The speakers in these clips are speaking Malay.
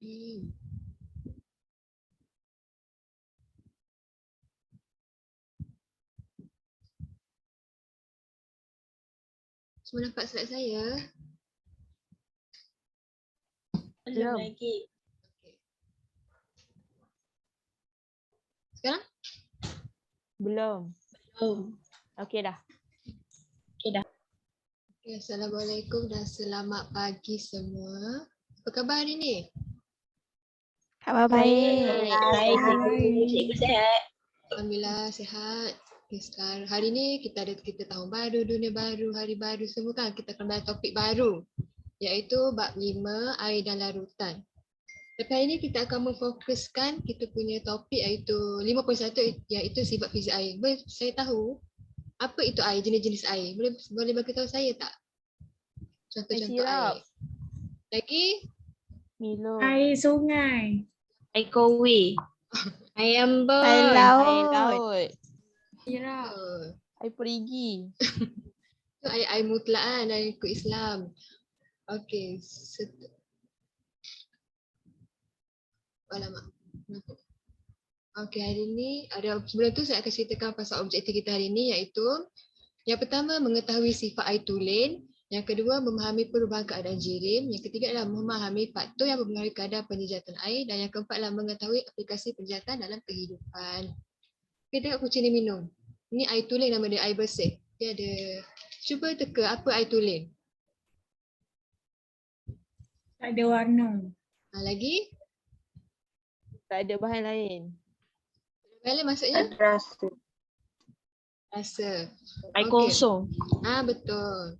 Hmm. Semua nampak slide saya? Belum. lagi. Okay. Sekarang? Belum. Oh, Okey dah. Okay, Assalamualaikum dan selamat pagi semua. Apa khabar hari ni? Khabar baik. baik cikgu. Cikgu sihat. Alhamdulillah sihat. Okay, sekarang hari ni kita tahun baru, dunia baru, hari baru semua kan. Kita akan belajar topik baru iaitu bab 5 air dan larutan. Tapi hari ni kita akan memfokuskan kita punya topik iaitu 5.1 iaitu sifat fizik air. Boleh saya tahu apa itu air, jenis-jenis air? Boleh bagi tahu saya tak? Contoh-contoh sirap. air. Lagi? Milo. Air sungai. Air kowe. Air ambon. Air Air laut. laut. Sirap. Air perigi. Itu air mutlak kan, air ikut Islam. Okey. Alamak. Okey, hari ni sebelum tu saya akan ceritakan pasal objektif kita hari ni iaitu yang pertama mengetahui sifat air tulen, yang kedua memahami perubahan keadaan jirim, yang ketiga adalah memahami faktor yang mempengaruhi kadar penjejatan air dan yang keempat adalah mengetahui aplikasi penjejatan dalam kehidupan. Kita tengok kucing ni minum. Ini air tulen, nama dia air bersih. Dia ada, cuba teka apa air tulen. Tak ada warna. Lagi? Tak ada bahan lain. Bala maksudnya? Rasa. Rasa. Air Okey. kosong. Betul.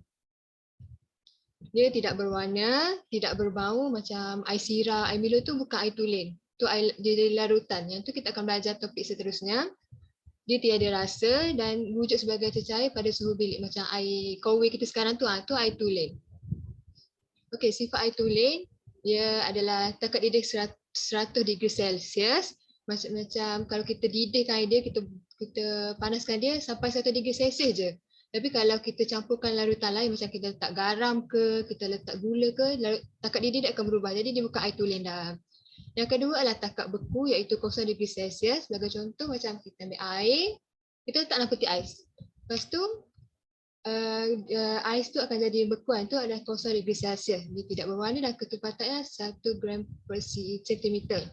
Dia tidak berwarna, tidak berbau macam air sirap, air Milo tu bukan air tulen. Tu air dia dari larutan. Yang tu kita akan belajar topik seterusnya. Dia tiada rasa dan wujud sebagai cecair pada suhu bilik macam air kowe kita sekarang tu, tu air tulen. Okey, sifat air tulen dia adalah takat didih 100 degree Celsius. Macam kalau kita didihkan air dia, kita panaskan dia sampai 1 degree Celsius je. Tapi kalau kita campurkan larutan lain macam kita letak garam ke, kita letak gula ke, takat didih dia akan berubah. Jadi dia bukan air tulen dah. Yang kedua adalah takat beku iaitu 0 degree Celsius. Sebagai contoh macam kita ambil air, kita letak dalam peti ais. Lepas tu ais tu akan jadi bekuan tu adalah 0 degree Celsius. Dia tidak berwarna dan ketepatannya 1 gram per sentimeter.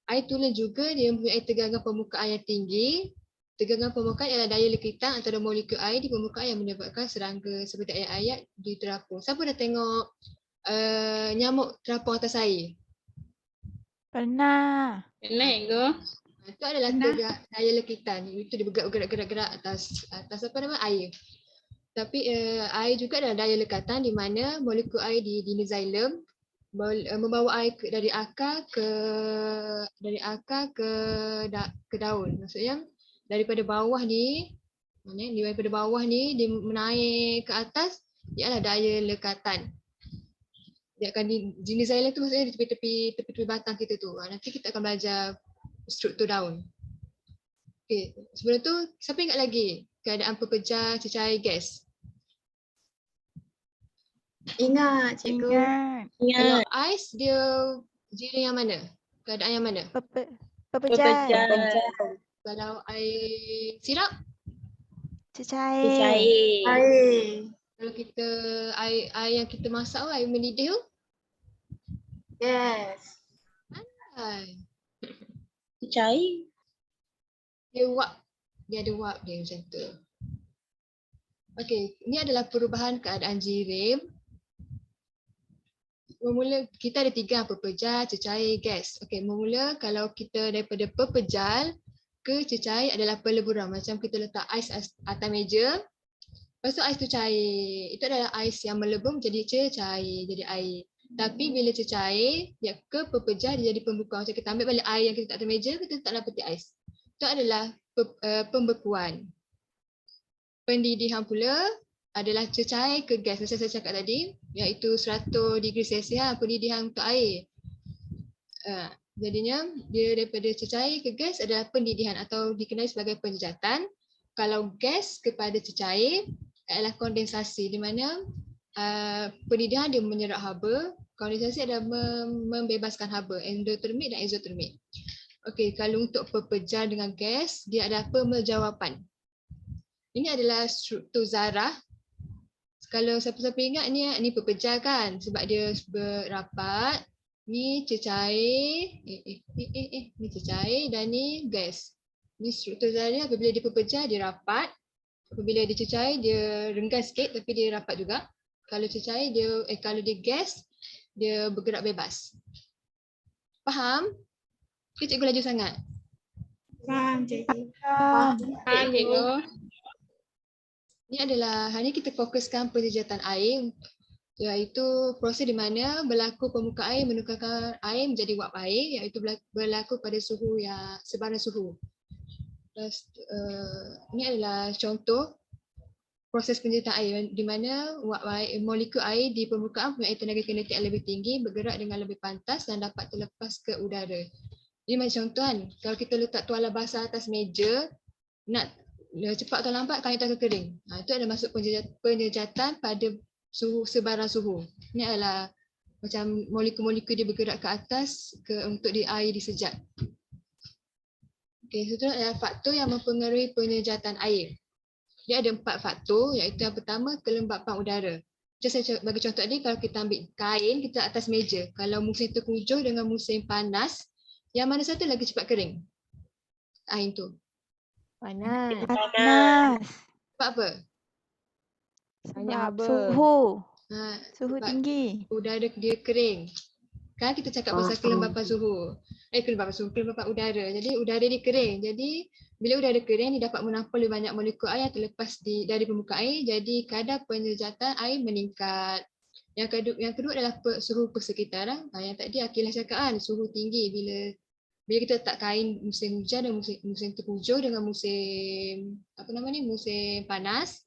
Air tulen juga dia mempunyai tegangan permukaan yang tinggi. Tegangan permukaan ialah daya lekitan antara molekul air di permukaan yang menyebabkan serangga seperti ayat-ayat di terapung. Siapa dah tengok nyamuk terapung atas air? Pernah. Pelik ke? Itu adalah daya lekitan. Itu dia bergerak-gerak atas apa nama air. Tapi air juga adalah daya lekatan di mana molekul air di xylem membawa air dari akar ke daun. Maksudnya daripada bawah ni dia menaik ke atas, ialah daya lekatan. Dia akan jenis xylem tu maksudnya di tepi-tepi batang kita tu. Nanti kita akan belajar struktur daun. Okey, sebelum tu siapa ingat lagi keadaan pepejal cecair gas? Ingat cikgu. Ingat. Kalau ais dia jiring yang mana? Keadaan yang mana? Pepejal. Kalau air sirap, Cecair. Air. kalau kita air yang kita masak tu, air mendidih tu, Yes. Cair. dia ada wap dia macam tu. Okey, ini adalah perubahan keadaan jirim. Memula kita ada 3, pepejal, cecair, gas. Okey, memula kalau kita daripada pepejal ke cecair adalah peleburan. Macam kita letak ais atas meja. Lepas tu ais tu cair. Itu adalah ais yang melebur jadi cecair, jadi air. Tapi bila cecair, dia ke pepejal dia jadi pembekuan. Macam kita ambil balik air yang kita letak atas meja, kita letak dalam peti ais. Itu adalah pembekuan. Pendidihan pula adalah cecair ke gas macam saya cakap tadi, iaitu 100 degree Celsius pendidihan untuk air. Jadinya dia daripada cecair ke gas adalah pendidihan atau dikenali sebagai penjejatan. Kalau gas kepada cecair adalah kondensasi di mana pendidihan dia menyerap haba, Kondensasi adalah membebaskan haba, endotermik dan exotermik. Okey, kalau untuk pepejal dengan gas, dia ada pemejawapan. Ini adalah struktur zarah. Kalau siapa-siapa ingat ni pepejal kan, sebab dia berapat. Ni cecair, ni cecair dan ni gas. Ni struktur zarah dia. Apabila dia pepejal, dia rapat. Apabila dia cecair, dia renggang sikit tapi dia rapat juga. Kalau cecair, kalau dia gas, dia bergerak bebas. Faham? Ke cikgu laju sangat? Faham cikgu. Faham. Faham cikgu. Ini adalah, hari ini kita fokuskan penjejatan air, iaitu proses di mana berlaku permukaan air menukarkan air menjadi wap air, iaitu berlaku pada suhu yang sebarang suhu. Ini adalah contoh proses penjejatan air di mana wap air, molekul air di permukaan mempunyai tenaga kinetik yang lebih tinggi, bergerak dengan lebih pantas dan dapat terlepas ke udara. Ini macam contoh kan, kalau kita letak tuala basah atas meja, nak cepat atau lambat kain itu akan kering. Itu ada masuk penjejatan pada suhu sebarang suhu. Ini adalah macam molekul-molekul dia bergerak ke atas untuk air disejat. Okey, itu adalah faktor yang mempengaruhi penjejatan air. Dia ada 4 faktor, iaitu yang pertama kelembapan udara. Macam saya bagi contoh tadi, kalau kita ambil kain kita atas meja, kalau musim terkujuh dengan musim panas, yang mana satu lagi cepat kering? Air tu. Panas. Panas. Sebab apa? Banyak Sebab haba. suhu. Ha, Suhu sebab tinggi. udara dia kering. Kan kita cakap pasal kelembapan suhu. Kelembapan udara. Jadi udara dia kering. Jadi bila udara kering dia dapat menampung lebih banyak molekul air yang terlepas dari permukaan air. Jadi kadar penjejatan air meningkat. Yang kedua adalah suhu persekitaran. Yang tadi Akilah cakap kan, suhu tinggi bila kita letak kain musim hujan dan musim terpujuh dengan musim musim panas,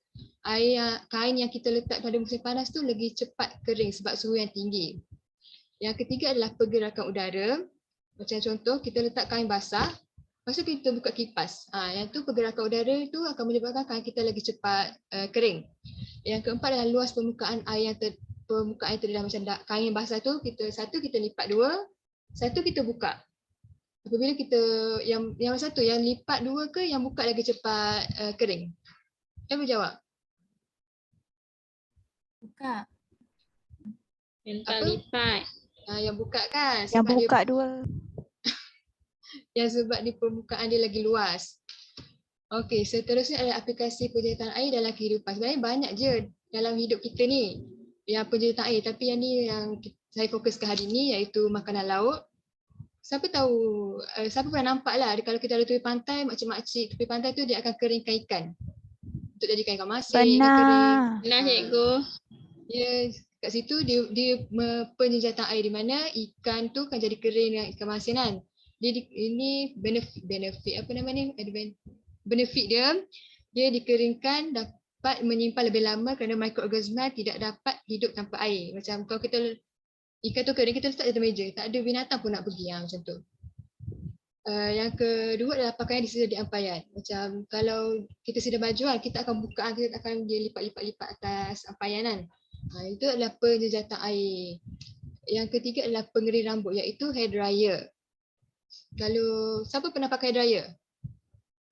kain yang kita letak pada musim panas tu lagi cepat kering sebab suhu yang tinggi. Yang ketiga adalah pergerakan udara. Macam contoh kita letak kain basah, lepas tu kita buka kipas. Yang tu pergerakan udara tu akan menyebabkan kain kita lagi cepat kering. Yang keempat adalah luas permukaan air yang terdedah macam kain basah tu kita lipat dua, satu kita buka. Apabila kita yang satu yang lipat dua ke yang buka lagi cepat kering? Saya berjawab. Buka. Yang Apa? tak lipat. Yang buka kan? Yang buka dua. Sebab di permukaan dia lagi luas. Okey, seterusnya adalah aplikasi penjejatan air dalam kehidupan. Sebenarnya banyak je dalam hidup kita ni yang penjejatan air, tapi yang ni yang saya fokuskan hari ni iaitu makanan laut. Siapa tahu, siapa pernah nampak lah kalau kita ada tepi pantai, makcik-makcik tepi pantai tu dia akan keringkan ikan untuk jadikan ikan masin, ikan kering. Benar cikgu. Dia kat situ dia penjejatan air di mana ikan tu kan jadi kering dengan ikan masin kan. Ini benefit dia dikeringkan dapat menyimpan lebih lama kerana mikroorganisma tidak dapat hidup tanpa air. Macam kalau kita ikan tu kering kita letak di atas meja, tak ada binatang pun nak pergi macam tu. Yang kedua adalah pakaian disedia di ampayan. Macam kalau kita sedia baju kan, kita akan buka, kita akan dia lipat atas ampayan kan. Itu adalah penjejatan air. Yang ketiga adalah pengering rambut iaitu hair dryer. Kalau siapa pernah pakai hair dryer?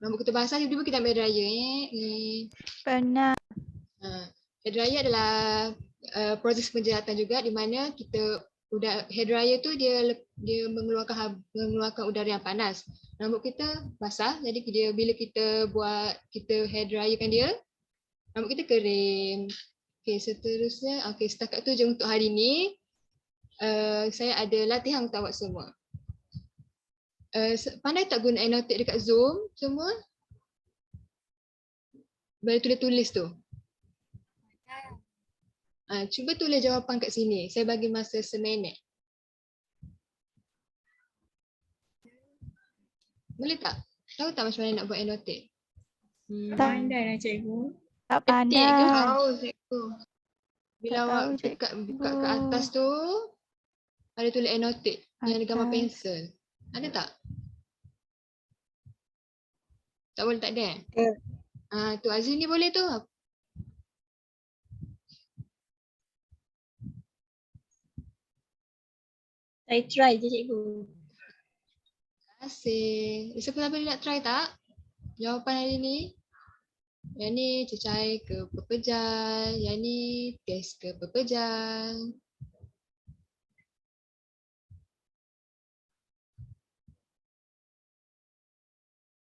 Rambut kita basah tiba-tiba kita ambil hair dryer. Pernah. Hair dryer adalah proses penjejatan juga di mana hair dryer tu dia mengeluarkan udara yang panas. Rambut kita basah, jadi bila kita hair dryerkan dia, rambut kita kering. Okey, seterusnya, setakat tu je untuk hari ni. Saya ada latihan untuk awak semua. Pandai tak guna annotate dekat Zoom semua? Boleh tulis tu. Cuba tulis jawapan kat sini. Saya bagi masa seminit. Boleh tak? Tahu tak macam mana nak buat annotate? Pandai lah cikgu. Tak Petik ke? pandai. Tahu cikgu. Bila Tak awak tahu, buka ke atas tu, ada tulis annotate yang ada gambar Atas. pensel. Ada tak? Tak boleh, tak ada? Tu Azri ni boleh tu. Saya try je cikgu. Terima kasih. Siapa-siapa nak try tak? Jawapan hari ni? Yang ni cecair ke pepejal, yang ni gas ke pepejal.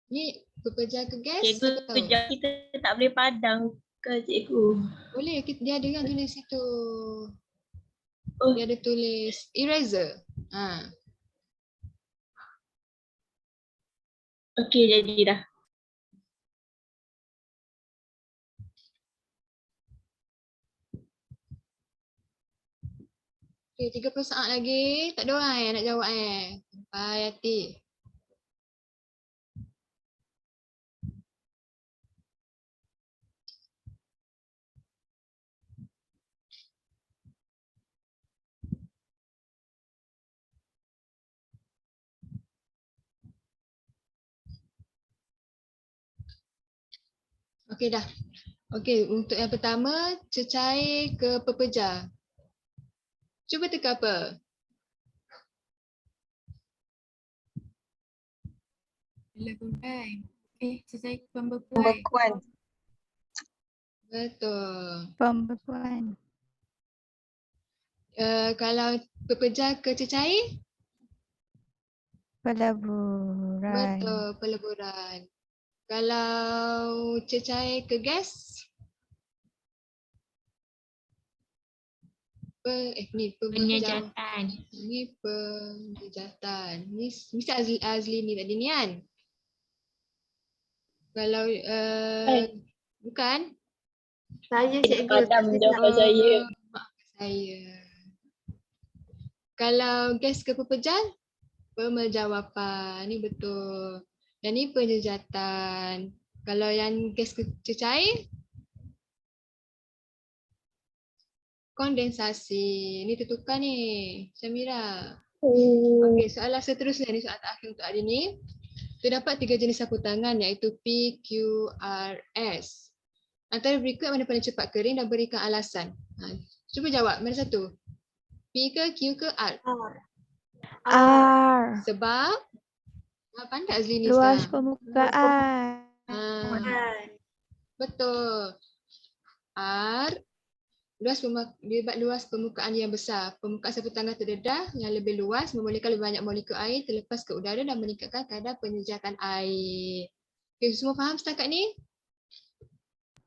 Ni pepejal ke gas? Cikgu Siapa tahu? jawab kita tak boleh padang ke cikgu? Boleh, dia ada kan tulis situ. Oh. Dia ada tulis eraser. Ha. Okey, jadi dah. Okay, 30 saat lagi. Tak ada orang nak jawab Sampai hati. Okey dah. Okey, untuk yang pertama, cecair ke pepejal. Cuba teka apa? Lakukan. Cecair pembekuan. Pembekuan. Betul. Pembekuan. Kalau pepejal ke cecair? Peleburan. Betul, peleburan. Kalau cecair ke gas? Pemejal. Penyejatan. Ni penjejatan. Ni mesti Azli ni tadi ni kan? Kalau bukan? Saya cikgu. Padam jawapan saya. Maafkan saya. Kalau gas ke pepejal? Pemejawapan. Ni betul. Dan ni penjejatan. Kalau yang gas ke cecair? Kondensasi. Ni tertukar ni. Syamira. Okey, soalan seterusnya ni, soalan terakhir untuk hari ni. Terdapat 3 jenis sapu tangan iaitu P, Q, R, S. Antara berikut mana paling cepat kering dan berikan alasan. Cuba jawab, mana satu? P ke, Q ke, R? R. Sebab? Pandai Azli ni Luas sekarang. permukaan. Betul. R. Luas permukaan yang besar. Permukaan sapu tangan terdedah yang lebih luas membolehkan lebih banyak molekul air terlepas ke udara dan meningkatkan kadar penyejatan air. Okay, semua faham setakat ni?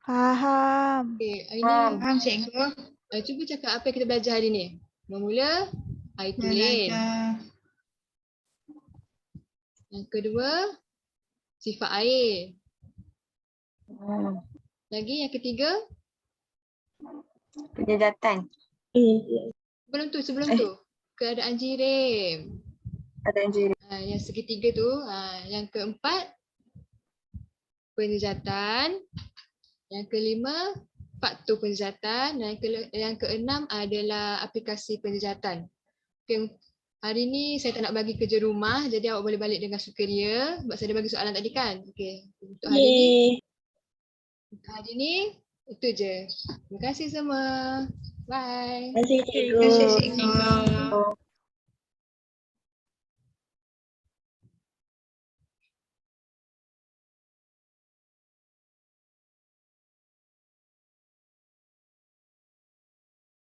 Faham. Okay, hari ni Faham cikgu. cuba cakap apa yang kita belajar hari ni. Bermula, air tulen. Yang kedua, sifat air. Lagi yang ketiga, Penyejatan. sebelum tu, keadaan jirim. Ada yang jiri. Yang segitiga tu, yang keempat, penyejatan. Yang kelima, faktor penyejatan. Yang keenam adalah aplikasi penyejatan. Okay, hari ni saya tak nak bagi kerja rumah, jadi awak boleh balik dengan sukaria sebab saya dah bagi soalan tadi kan. Okay, untuk hari ni itu je. Terima kasih semua. Bye. Terima kasih cikgu. Terima kasih cikgu.